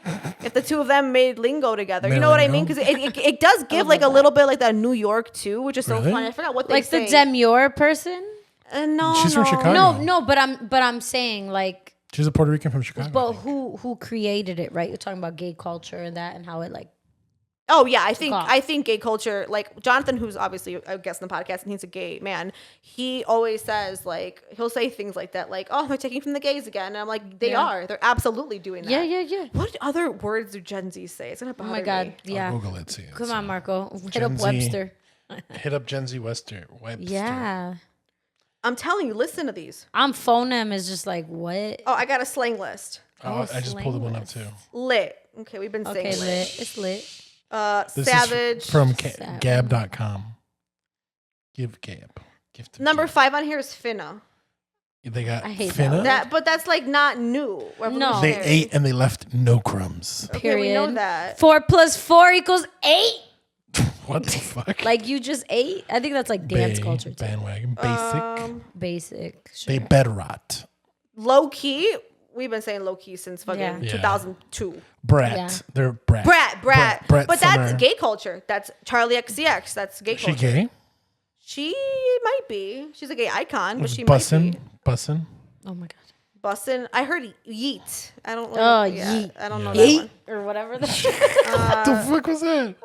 if the two of them made lingo together, you know what I mean? Because it does give like a little bit like that New York too, which is so Really? funny. I forgot what they like say. the demure person. No, She's from no. Chicago. No, but I'm saying like, She's a Puerto Rican from Chicago. I but think. who created it, right? You're talking about gay culture and that and how it like. Oh yeah, off. I think gay culture like Jonathan, who's obviously a guest on the podcast and he's a gay man. He always says like he'll say things like that, like oh they're taking from the gays again, and I'm like they Yeah. are. They're absolutely doing that. Yeah. What other words do Gen Z say? It's gonna Oh bother my God. me. Yeah. I'll Google it. See. Come on, Marco. Hit Gen up Z. Webster. Hit up Gen Z Webster. Yeah. I'm telling you, listen to these. Phoneme is just like what? Oh, I got a slang list. Oh, I just pulled one up slang too. Lit. Okay, we've been saying Okay, lit. lit. It's lit. This Savage. is from Savage. Gab.com. Give Gab. Gift of Number Gab. 5 on here is finna. They got I hate finna. But that's like not new. No. They ate and they left no crumbs. Okay, we know that. 4 + 4 = 8. What the fuck? Like you just ate. I think that's like dance culture too. Bandwagon. Basic. Basic. Sure. They bed rot. Low key. We've been saying low key since fucking Yeah. 2002. Brat. Yeah. They're brat. Brat. Brat But Summer. that's gay culture. That's Charlie XCX. That's gay She culture. gay? She might be. She's a gay icon, but she might Bussin'. be. Bussin'. Oh my god. Bussin'. I heard yeet. I don't know. Oh, yeet. I don't know Yeet that one. or whatever. What the fuck was that?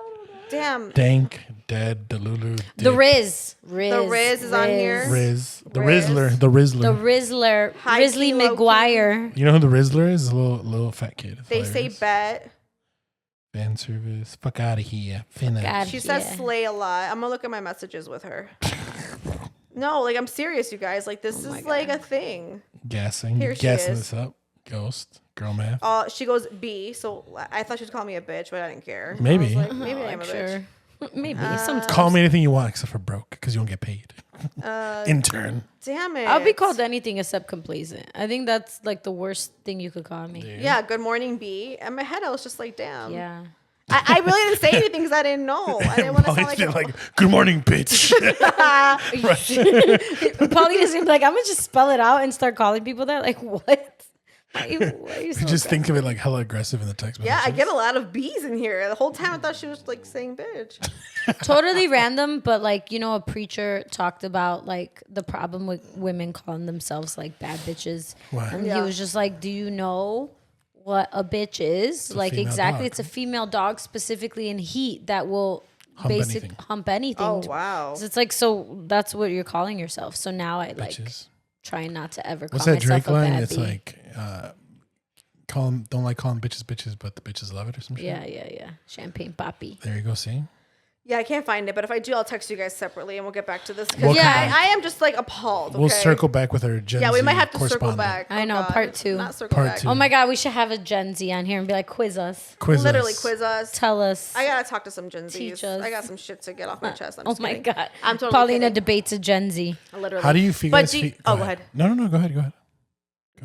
Damn. Dank, dead, Delulu. The Riz. The Riz is on here. Riz. The Riz. Rizzler. The Rizzler. The Rizzler. High Risley key, low key. You McGuire. know who the Rizzler is? A little fat kid. It's They say hilarious. bet. Fan service. Fuck out of here. Finna. God. She says Yeah. slay a lot. I'm gonna look at my messages with her. No, like I'm serious, you guys. Like this is like a thing. Gassing. Here she Gassing is. this up. Ghost. Girl math. She goes B, so I thought she was calling me a bitch, but I didn't care. Maybe. I was like, maybe I am a bitch. Sure. Maybe sometimes. Call me anything you want except for broke because you don't get paid. Intern. Damn it. I'll be called anything except complacent. I think that's like the worst thing you could call me. Yeah, good morning, B. In my head, I was just like, damn. Yeah. I really didn't say anything because I didn't know. I didn't want to sound Paulina's like, like, good morning, bitch. Paulina's gonna be like, I'm gonna just spell it out and start calling people that. Like, what? Why are you so Just think of it like hella aggressive in the text message. yeah, I get a lot of B's in here. The whole time I thought she was like saying bitch. totally random, but like, you know, a preacher talked about like the problem with women calling themselves like bad bitches. What? And Yeah. he was just like, do you know what a bitch is? a Like female exactly. dog. It's a female dog specifically in heat that will Hump hump anything. Oh, wow. So it's like, so that's what you're calling yourself. So now I like Bitches. trying not to ever call What's that myself Drake a line? bad It's bee. like, call 'em- don't like calling bitches bitches, but the bitches love it or some shit. yeah. Champagne poppy. There you go. See? Yeah, I can't find it, but if I do, I'll text you guys separately and we'll get back to this. 'Cause We'll yeah, come back. I am just like appalled. Okay? We'll circle back with our Gen Yeah, we Z might have to circle correspondent. back. I know, God. part 2. Not circle Part back. 2. Oh my God, we should have a Gen Z on here and be like, quiz us. Quiz Literally us. quiz us. Tell us. I gotta talk to some Gen Zs. Teach us. I got some shit to get off my chest. I'm Oh just my kidding. God. I'm totally Paulina kidding. debates a Gen Z. Literally. How do you feel? But Guys do you- feel? oh, go ahead. No. Go ahead.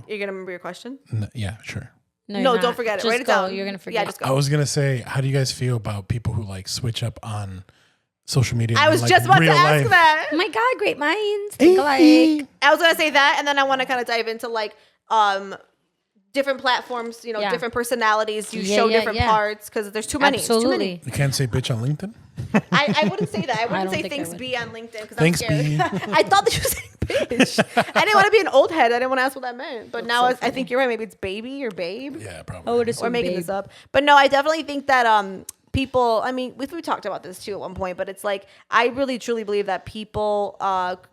You're gonna remember your question? Yeah, sure. No, you're don't not. forget it. Just Write it go. down. You're gonna forget. Yeah, just go. I was gonna say, how do you guys feel about people who like switch up on social media? I and, was like, just about to real ask life? that. Oh my God, great minds think alike. I was gonna say that, and then I want to kind of dive into like different platforms. You know, Yeah. different personalities. You Yeah, show yeah, different yeah. parts because there's too many. It's too many. Absolutely. You can't say bitch on LinkedIn. I wouldn't say that. I wouldn't don't say think I thanks would. B on LinkedIn because I'm Thanks, scared. B. I thought that you were saying bitch. I didn't want to be an old head. I didn't want to ask what that meant. But now I think you're right. Maybe it's baby or babe. Yeah, probably. I would Or assume making babe. this up. But no, I definitely think that people, I mean, we talked about this too at one point, but it's like, I really truly believe that people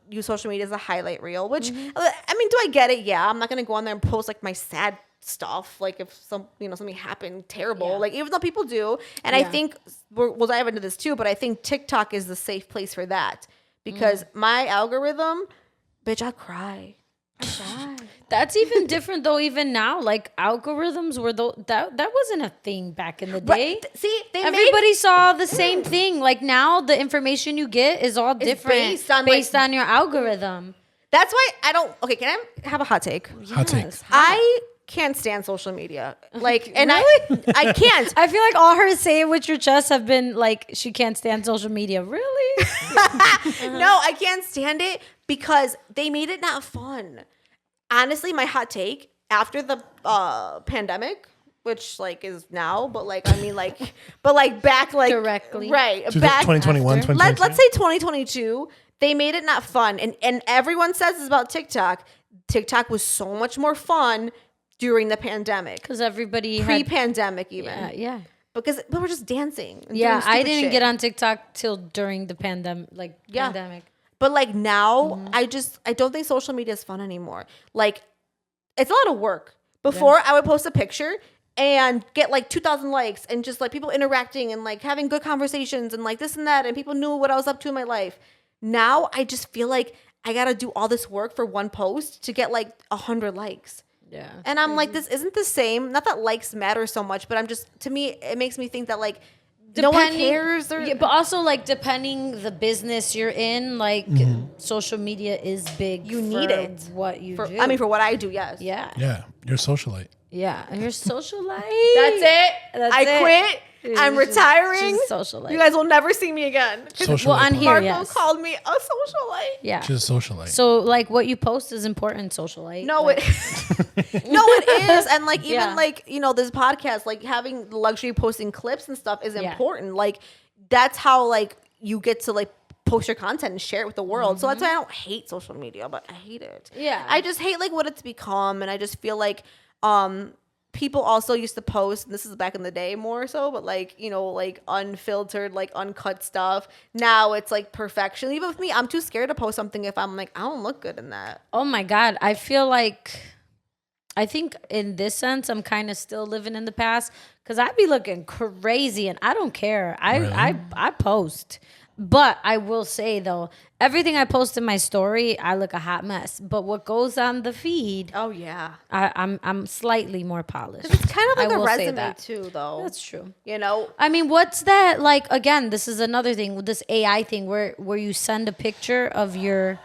use social media as a highlight reel, which, I mean, do I get it? Yeah. I'm not going to go on there and post like my sad stuff. Like if something happened terrible, Yeah. like even though people do. And I Yeah. think we'll dive into this too, but I think TikTok is the safe place for that because my algorithm, bitch, I cry. That's even different though. Even now, like algorithms were that wasn't a thing back in the day. Right. See, they Everybody saw the same thing. Like now, the information you get is all different based on, like- on your algorithm. That's why I don't. Okay, can I have a hot take? Hot take. Yes. I can't stand social media. Like, and Really? I can't. I feel like all her saying with your chest have been like she can't stand social media. Really? No, I can't stand it because they made it not fun. Honestly, my hot take after the pandemic, which like is now, but like I mean like, but like back like Directly. right So back 2021, after. 2022? Let's say 2022. They made it not fun, and everyone says this about TikTok. TikTok was so much more fun during the pandemic, Because everybody had. pre-pandemic even. Yeah. Because we were just dancing. and Yeah, doing I stupid didn't shit. get on TikTok till during the pandemic. Yeah. Pandemic. But like now, Mm-hmm. I don't think social media is fun anymore. Like, it's a lot of work. Before, I would post a picture and get like 2,000 likes and just like people interacting and like having good conversations and like this and that, and people knew what I was up to in my life. Now, I just feel like I gotta do all this work for one post to get like 100 likes. Yeah. And I'm like, this isn't the same. Not that likes matter so much, but I'm just, to me, it makes me think that like No one cares. Yeah, but also like depending the business you're in, like social media is big. You for need it. What you do. I mean, for what I do, yes. yeah. Yeah, you're a socialite. Yeah. And your social life. That's it. That's I it. quit. I'm She's retiring. a socialite. You guys will never see me again. Socialite. Well, on bro. here, Marco yes. called me a socialite. Yeah. She's a socialite. So like what you post is important, socialite. No, like, no, it is. And like even Yeah. like, you know, this podcast, like having the luxury of posting clips and stuff is Yeah. important. Like that's how like you get to like post your content and share it with the world. So that's why I don't hate social media, but I hate it. Yeah. I just hate like what it's become, and I just feel like people also used to post, and this is back in the day more so, but like, you know, like unfiltered, like uncut stuff. Now it's like perfection. Even with me, I'm too scared to post something if I'm like, I don't look good in that. Oh my God. I feel like, I think in this sense, I'm kind of still living in the past because I be looking crazy and I don't care. I post. But I will say though, everything I post in my story, I look a hot mess. But what goes on the feed, Oh yeah. I'm slightly more polished. It's kind of like I a will say resume that. too, though. That's true. You know, I mean, what's that like? Again, this is another thing with this AI thing where you send a picture of your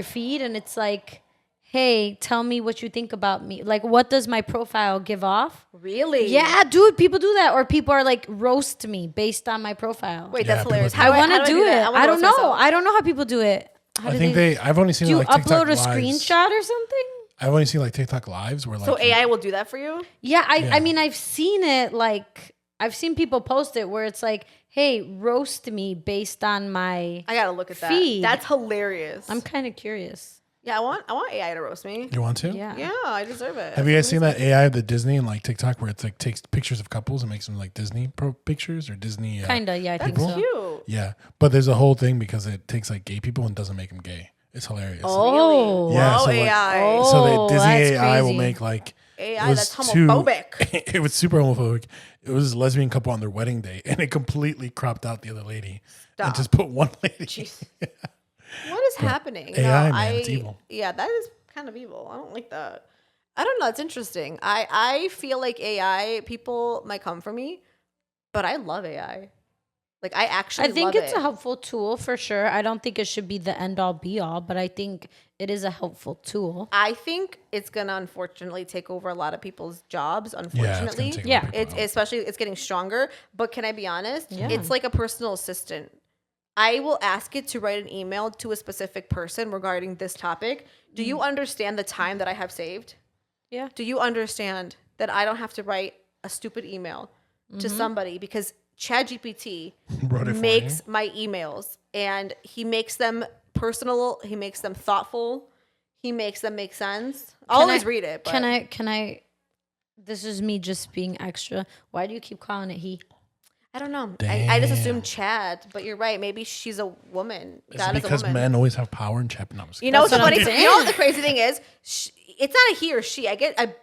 feed and it's like, hey, tell me what you think about me. Like, what does my profile give off? really? Yeah, dude, people do that, or people are like roast me based on my profile. Wait, Yeah, that's people hilarious. do I that. want to do it. that? I don't roast know. myself. I don't know how people do it. How I do think I've only seen do you like TikTok upload a lives. screenshot or something? I've only seen like TikTok lives where like So AI will do that for you? Yeah, Yeah. I mean, I've seen it. Like, I've seen people post it where it's like, hey, roast me based on my. I gotta look at that. Feed. That's hilarious. I'm kind of curious. Yeah, I want AI to roast me. You want to? Yeah. Yeah, I deserve it. Have you guys seen that AI of the Disney and like TikTok where it's like takes pictures of couples and makes them like Disney pictures or Disney? Kinda, yeah, I think That's so. cute. Yeah, but there's a whole thing because it takes like gay people and doesn't make them gay. It's hilarious. Oh, Yeah, Whoa, so, like- AI. Oh. So the Disney that's AI will crazy. make like AI it was that's homophobic. it was super homophobic. It was a lesbian couple on their wedding day, and it completely cropped out the other lady and Stop. just put one lady. Jeez. What is happening? AI, man, it's evil. Yeah, that is kind of evil. I don't like that. I don't know. It's interesting. I feel like AI people might come for me, but I love AI. Like I actually I think love it's it. a helpful tool for sure. I don't think it should be the end all be all, but I think it is a helpful tool. I think it's gonna unfortunately take over a lot of people's jobs. Yeah, it's gonna Unfortunately, take a lot of Yeah. people it's out. especially it's getting stronger. But can I be honest? Yeah. It's like a personal assistant. I will ask it to write an email to a specific person regarding this topic. Do you understand the time that I have saved? Yeah. Do you understand that I don't have to write a stupid email to somebody because ChatGPT Wrote it for makes my emails and he makes them personal, he makes them thoughtful, he makes them make sense. I'll always read it. But Can I this is me just being extra. Why do you keep calling it he? I don't know. I just Damn. assumed Chad, but you're right. Maybe she's a woman. Is God it is a because woman. men always have power and chat? No, I'm just You know what's That's the what funny I'm thing? saying. You know what the crazy thing is? It's not a he or she. I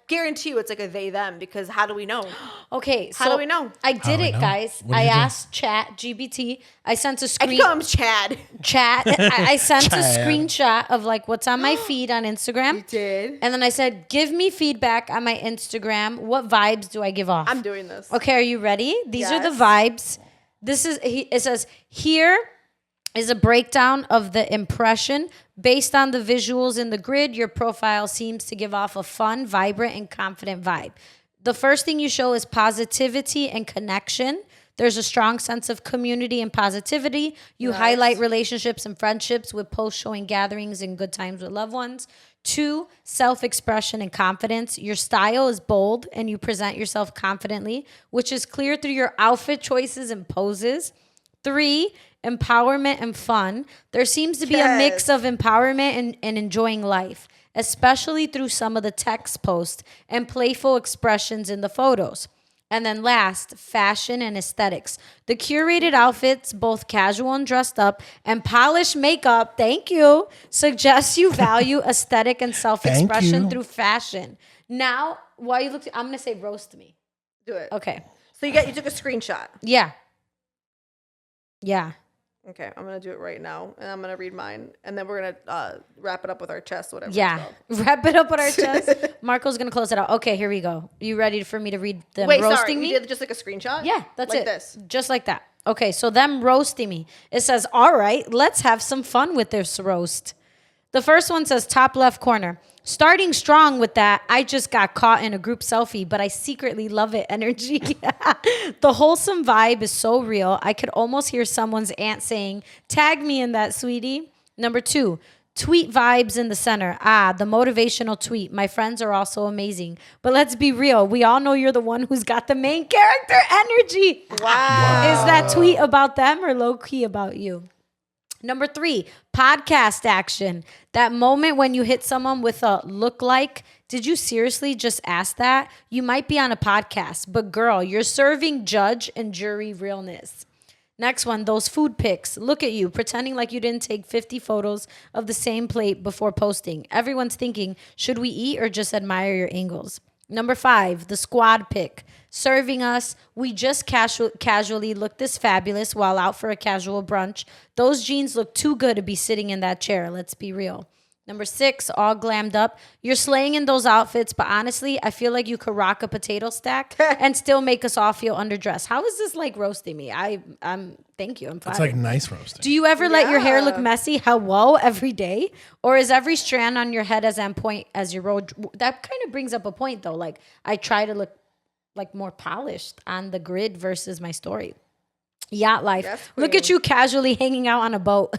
guarantee you it's like a they them because how do we know? Okay, so How do we know? I How did do we it, know? guys. What did I you do? asked Chat GBT. I sent a I screen can call him Chad. chat. I sent a Chad. screenshot of like what's on my feed on Instagram. Did And then I said, give me feedback on my Instagram. What vibes do I give off? I'm doing this. Okay, are you ready? These are the Yes. vibes. This is it says here is a breakdown of the impression. Based on the visuals in the grid, your profile seems to give off a fun, vibrant, and confident vibe. The first thing you show is positivity and connection. There's a strong sense of community and positivity. You highlight relationships and friendships with posts showing gatherings and good times with loved ones. 2, self-expression and confidence. Your style is bold and you present yourself confidently, which is clear through your outfit choices and poses. 3, empowerment and fun. There seems to be a mix of empowerment and enjoying life, especially through some of the text posts and playful expressions in the photos. And then last, fashion and aesthetics. The curated outfits, both casual and dressed up, and polished makeup, thank you, suggests you value aesthetic and self-expression you. through fashion. Now, while you look, I'm going to say roast me. Do it. Okay. So you took a screenshot. Yeah. Yeah. Okay, I'm gonna do it right now, and I'm gonna read mine, and then we're gonna wrap it up with our chest, whatever. Yeah, wrap it up with our chest. Marco's gonna close it out. Okay, here we go. You ready for me to read them roasting me? You did just like a screenshot? Yeah, that's like it. This. Just like that. Okay, so them roasting me. It says, all right, let's have some fun with this roast. The first one says, top left corner. Starting strong with that, I just got caught in a group selfie, but I secretly love it energy. The wholesome vibe is so real. I could almost hear someone's aunt saying, tag me in that, sweetie. Number 2, tweet vibes in the center. The motivational tweet. My friends are also amazing. But let's be real. We all know you're the one who's got the main character energy. Wow. Is that tweet about them or low-key about you? Number 3, podcast action. That moment when you hit someone with a look like, did you seriously just ask that? You might be on a podcast, but girl, you're serving judge and jury realness. Next one, those food pics. Look at you, pretending like you didn't take 50 photos of the same plate before posting. Everyone's thinking, should we eat or just admire your angles? Number 5, the squad pic. Serving us, we just casually look this fabulous while out for a casual brunch. Those jeans look too good to be sitting in that chair. Let's be real. Number 6, all glammed up. You're slaying in those outfits, but honestly, I feel like you could rock a potato stack and still make us all feel underdressed. How is this like roasting me? I'm thank you. I'm fine. It's like nice roasting. Do you ever let your hair look messy? Hello, every day? Or is every strand on your head as on point as your road? That kind of brings up a point though. Like I try to look like more polished on the grid versus my story. Yacht life. Look at you casually hanging out on a boat.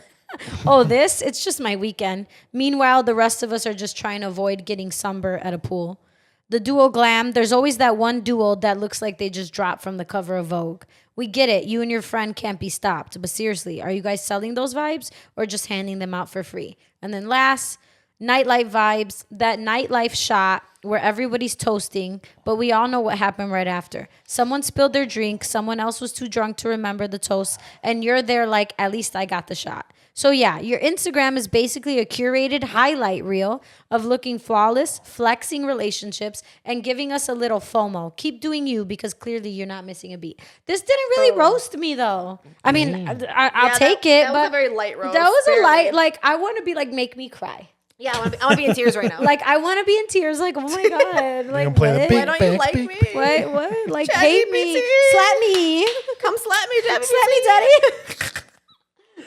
It's just my weekend. Meanwhile, the rest of us are just trying to avoid getting sunburned at a pool. The duo glam. There's always that one duo that looks like they just dropped from the cover of Vogue. We get it. You and your friend can't be stopped. But seriously, are you guys selling those vibes or just handing them out for free? And then last, nightlife vibes. That nightlife shot where everybody's toasting, but we all know what happened right after. Someone spilled their drink, someone else was too drunk to remember the toast, and you're there like, at least I got the shot. So yeah, your Instagram is basically a curated highlight reel of looking flawless, flexing relationships, and giving us a little FOMO. Keep doing you because clearly you're not missing a beat. This didn't really roast me though. I mean, I'll take it. That was a very light roast. That was a light, like I want to be like, make me cry. Yeah, I want to be in tears right now. Like I want to be in tears. Like, oh my god! Like, play the why don't you like me? What? Like, Chat hate GPT. me, slap me, Come slap me, Debbie. slap me, daddy.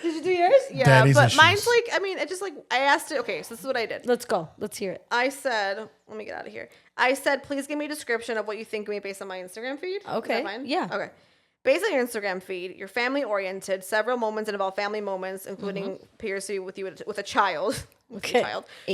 Did you do yours? Yeah, Daddy's but issues. mine's like, I mean, it just like, I asked it. Okay, so this is what I did. Let's go. Let's hear it. I said, let me get out of here. I said, please give me a description of what you think of me based on my Instagram feed. Okay. Is that fine? Yeah. Okay. Based on your Instagram feed, you're family oriented. Several moments involve family moments, including appears to be with you with a child. Okay.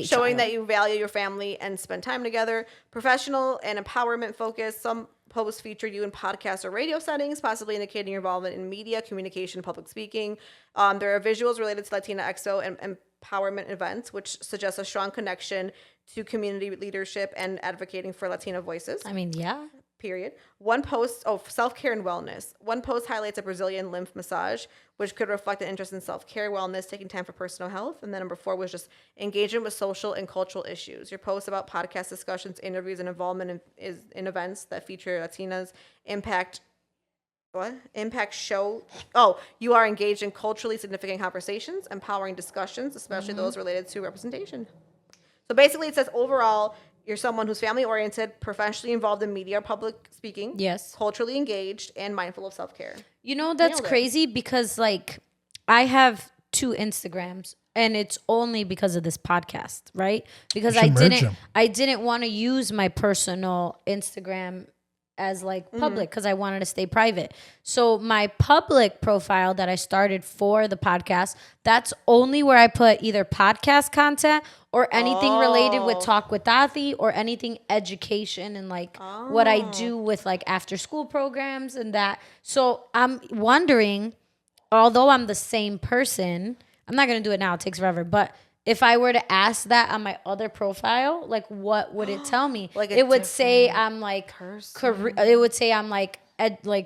Showing that you value your family and spend time together. Professional and empowerment focused. Some posts feature you in podcast or radio settings, possibly indicating your involvement in media, communication, public speaking. There are visuals related to Latina Expo and empowerment events, which suggests a strong connection to community leadership and advocating for Latina voices. I mean, yeah. Period. One post, self-care and wellness. One post highlights a Brazilian lymph massage, which could reflect an interest in self-care, wellness, taking time for personal health. And then number 4 was just engagement with social and cultural issues. Your post about podcast discussions, interviews, and involvement in events that feature Latinas impact show. You are engaged in culturally significant conversations, empowering discussions, especially those related to representation. So basically it says overall, you're someone who's family-oriented, professionally involved in media or public speaking. Yes. Culturally engaged, and mindful of self-care. You know, that's crazy because, like, I have 2 Instagrams, and it's only because of this podcast, right? Because I didn't want to use my personal Instagram as, like, public because I wanted to stay private. So my public profile that I started for the podcast, that's only where I put either podcast content or anything related with Talk with Athi or anything education and like what I do with like after school programs and that. So I'm wondering, although I'm the same person, I'm not going to do it now. It takes forever. But if I were to ask that on my other profile, like what would it tell me? Like it would say I'm like, it would say I'm like,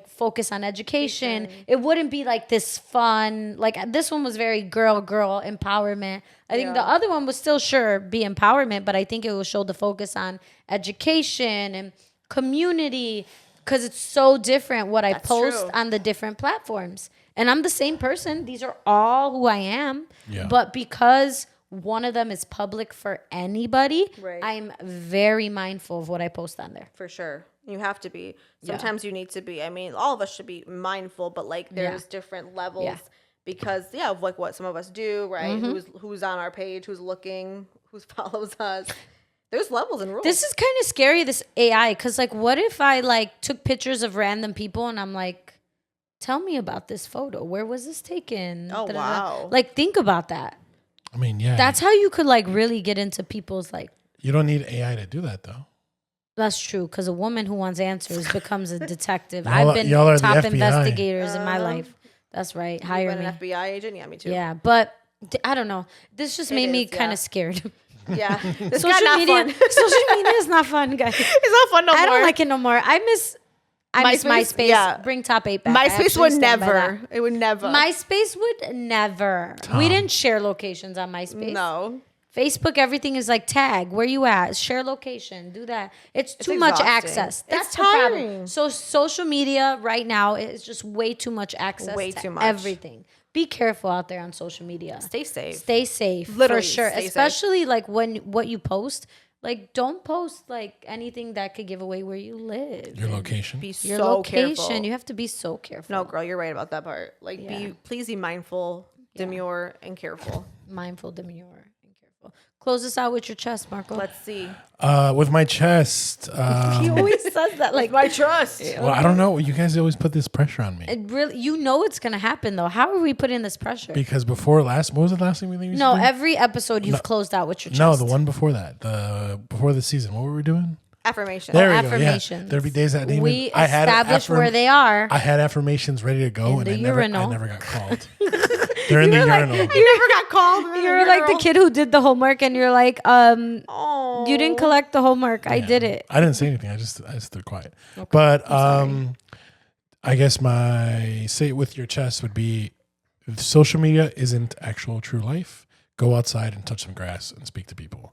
focus on education. It wouldn't be like this fun, like this one was very girl empowerment. I think the other one was still be empowerment, but I think it will show the focus on education and community because it's so different what I post on the different platforms. And I'm the same person. These are all who I am. Yeah. But because one of them is public for anybody, Right. I'm very mindful of what I post on there. For sure. You have to be. Sometimes you need to be. I mean, all of us should be mindful, but like there's different levels because of like what some of us do, right? Who's on our page, who's looking, who follows us. There's levels and rules. This is kind of scary, this AI, because like what if I like took pictures of random people and I'm like, tell me about this photo. Where was this taken? Oh, wow. Like think about that. I mean, yeah. That's how you could like really get into people's like. You don't need AI to do that though. That's true, because a woman who wants answers becomes a detective. Y'all I've been y'all are the top FBI. investigators in my life. That's right. You've Hire been me. an FBI agent? Yeah, me too. Yeah, but I don't know. This just made me is, kind yeah. of scared. Yeah. This Social got not media, fun. social media is not fun, guys. It's not fun no more. I don't like it no more. I miss MySpace. Yeah. Bring top 8 back. I MySpace actually would stand by never. that. It would never. MySpace would never. We didn't share locations on MySpace. No. Facebook, everything is like tag. Where you at? Share location. Do that. It's too much exhausting. access. That's It's the problem. tiring. So social media right now is just way too much access. Way to too much. everything. Be careful out there on social media. Stay safe. Stay safe. Literally, for sure. stay safe. Especially like when what you post. Like don't post like anything that could give away where you live. Your location. Be Your so location. careful. You have to be so careful. No, girl, you're right about that part. Like, please be mindful, demure, and careful. Mindful, demure, and careful. Close us out with your chest, Marco. Let's see. With my chest. He always says that. Like My trust. Well, I don't know. You guys always put this pressure on me. it really, you know it's gonna happen though. How are we putting this pressure? Because before last, what was the last thing we used No, to do? every episode you've closed out with your chest. No, the one before that. Before the season. What were we doing? Affirmation. There we go. Yeah. affirmations. There'd be days that I didn't even. We I had establish where they are. I had affirmations ready to go, and the I urinal. never got called. They're in the urinal. I never got called. You're like the kid who did the homework, and you're like, Oh. you didn't collect the homework. I did it. I didn't say anything. I just stood quiet. But I guess my say it with your chest would be: if social media isn't actual true life, go outside and touch some grass and speak to people.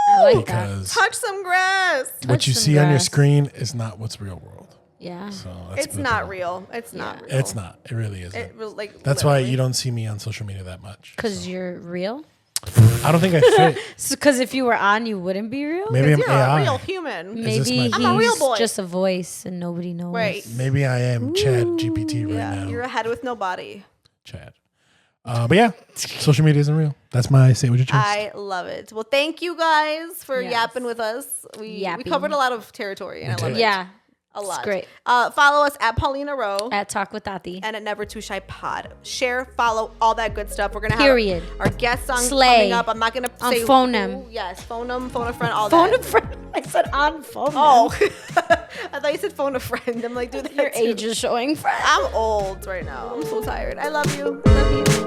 I like that. Because Touch some grass. what you some see on your grass. screen is not what's real world. Yeah. So that's It's not real. It's not real. It's not. It really isn't. It was like That's why literally. you don't see me on social media that much. Because you're real. I don't think I fit. Because if you were on, you wouldn't be real. Maybe I'm You're AI. a real human. this Maybe my- he's I'm a real boy. just a voice and nobody knows. Right. Maybe I am Chad GPT right Yeah. now. You're a head with no body. Chad. But yeah, social media isn't real. That's my say with your chest. I love it. Well, thank you guys for Yes. yapping with us. We Yapping. covered a lot of territory and I love did. it. Yeah. A lot. great. Follow us at Paulina Rowe At Talk with Tati. and at Never Too Shy Pod. Share, follow, all that good stuff. We're gonna Period. have our guest song Slay. coming up. I'm not gonna say phone who. them. Yes, phone them, phone a friend, all Phone that. a friend. I said on phone. Oh, I thought you said phone a friend. I'm like, do that. Your too. age is showing, friend. I'm old right now. I'm so tired. I love you. Love you.